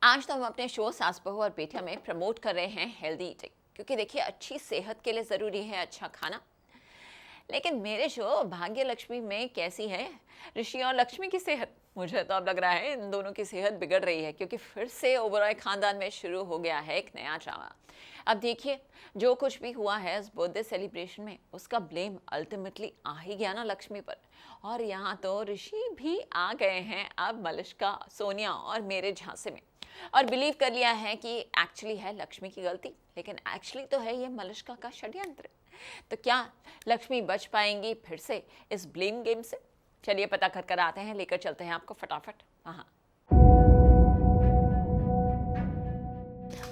आज तो हम अपने शो सास बहू और बेटियां में प्रमोट कर रहे हैं हेल्दी ईटिंग, क्योंकि देखिए अच्छी सेहत के लिए ज़रूरी है अच्छा खाना। लेकिन मेरे शो भाग्य लक्ष्मी में कैसी है ऋषि और लक्ष्मी की सेहत? मुझे तो अब लग रहा है इन दोनों की सेहत बिगड़ रही है, क्योंकि फिर से ओबरॉय खानदान में शुरू हो गया है एक नया ड्रामा। अब देखिए, जो कुछ भी हुआ है इस बर्थडे सेलिब्रेशन में, उसका ब्लेम अल्टीमेटली आ ही गया ना लक्ष्मी पर। और यहाँ तो ऋषि भी आ गए हैं अब मलिष्का, सोनिया और मेरे झांसे में, और बिलीव कर लिया है कि एक्चुअली है लक्ष्मी की गलती, लेकिन एक्चुअली तो है ये मलिष्का का षड्यंत्र। तो क्या लक्ष्मी बच पाएंगी फिर से इस ब्लेम गेम से? चलिए पता कर आते हैं, लेकर चलते हैं आपको फटाफट वहां।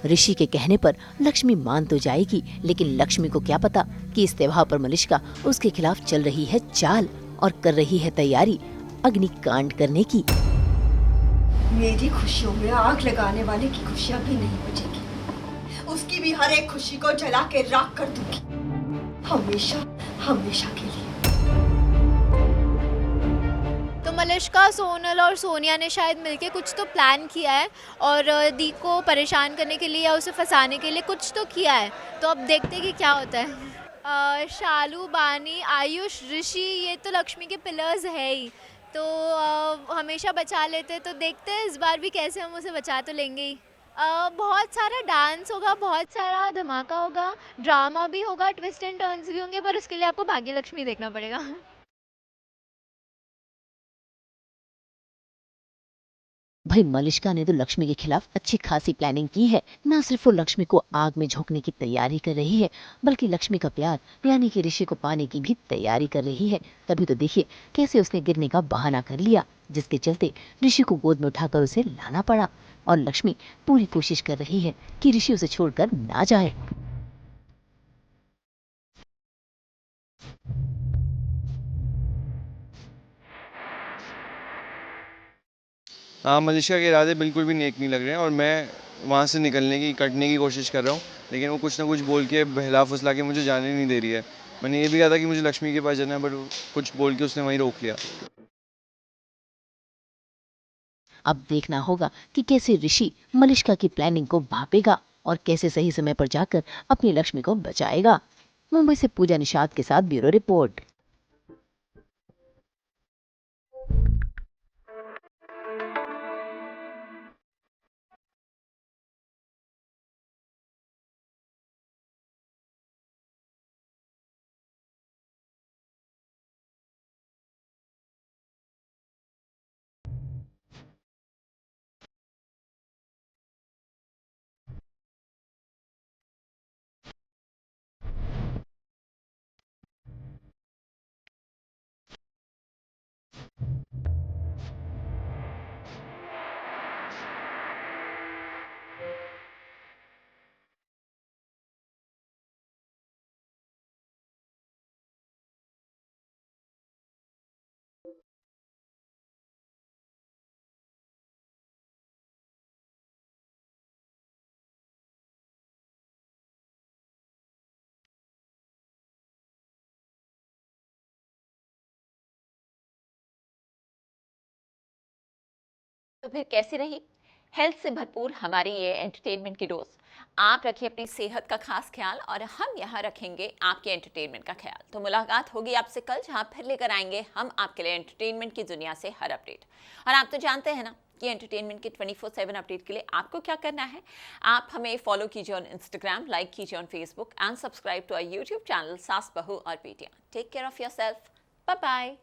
ऋषि के कहने पर लक्ष्मी मान तो जाएगी, लेकिन लक्ष्मी को क्या पता कि इस त्योहार पर मलिष्का उसके खिलाफ चल रही है चाल और कर रही है तैयारी अग्निकांड करने की। मेरी खुशियों में आग लगाने वाले की खुशियां भी नहीं बचेगी। उसकी भी हर एक खुशी को जला के राख कर दूंगी, हमेशा हमेशा के लिए। तो मलिष्का, सोनल और सोनिया ने शायद मिलके कुछ तो प्लान किया है और दी को परेशान करने के लिए या उसे फंसाने के लिए कुछ तो किया है। तो अब देखते हैं कि क्या होता है। शालू, बानी, आयुष, ऋषि, ये तो लक्ष्मी के पिलर्स है ही, तो हमेशा बचा लेते हैं। तो देखते हैं इस बार भी कैसे हम उसे बचा तो लेंगे ही। बहुत सारा डांस होगा, बहुत सारा धमाका होगा, ड्रामा भी होगा, ट्विस्ट एंड टर्न्स भी होंगे, पर उसके लिए आपको भाग्य लक्ष्मी देखना पड़ेगा। भाई मलिष्का ने तो लक्ष्मी के खिलाफ अच्छी खासी प्लानिंग की है। न सिर्फ वो लक्ष्मी को आग में झोंकने की तैयारी कर रही है, बल्कि लक्ष्मी का प्यार यानी कि ऋषि को पाने की भी तैयारी कर रही है। तभी तो देखिए कैसे उसने गिरने का बहाना कर लिया, जिसके चलते ऋषि को गोद में उठाकर उसे लाना पड़ा। और लक्ष्मी पूरी कोशिश कर रही है कि ऋषि उसे छोड़कर ना जाए। हाँ, मलेशिया के इरादे बिल्कुल भी नेक नहीं लग रहे हैं और मैं वहाँ से कटने की कोशिश कर रहा हूँ, लेकिन वो कुछ ना कुछ बोल के बहला-फुसला के मुझे जाने नहीं दे रही है। मैंने ये भी कहा था कि मुझे लक्ष्मी के पास जाना है, बट वो कुछ बोल के उसने वहीं रोक लिया। अब देखना होगा कि कैसे ऋषि मलिष्का की प्लानिंग को भापेगा और कैसे सही समय पर जाकर अपनी लक्ष्मी को बचाएगा। मुंबई से पूजा निषाद के साथ ब्यूरो रिपोर्ट। तो फिर कैसी रही हेल्थ से भरपूर हमारी ये एंटरटेनमेंट की डोज? आप रखिए अपनी सेहत का खास ख्याल, और हम यहाँ रखेंगे आपके एंटरटेनमेंट का ख्याल। तो मुलाकात होगी आपसे कल, जहाँ फिर लेकर आएंगे हम आपके लिए एंटरटेनमेंट की दुनिया से हर अपडेट। और आप तो जानते हैं ना कि एंटरटेनमेंट के 24/7 अपडेट के लिए आपको क्या करना है। आप हमें फॉलो कीजिए ऑन इंस्टाग्राम, लाइक कीजिए on Facebook and subscribe to our YouTube channel Saas Bahu aur Betiyan. Take care of yourself. Bye bye.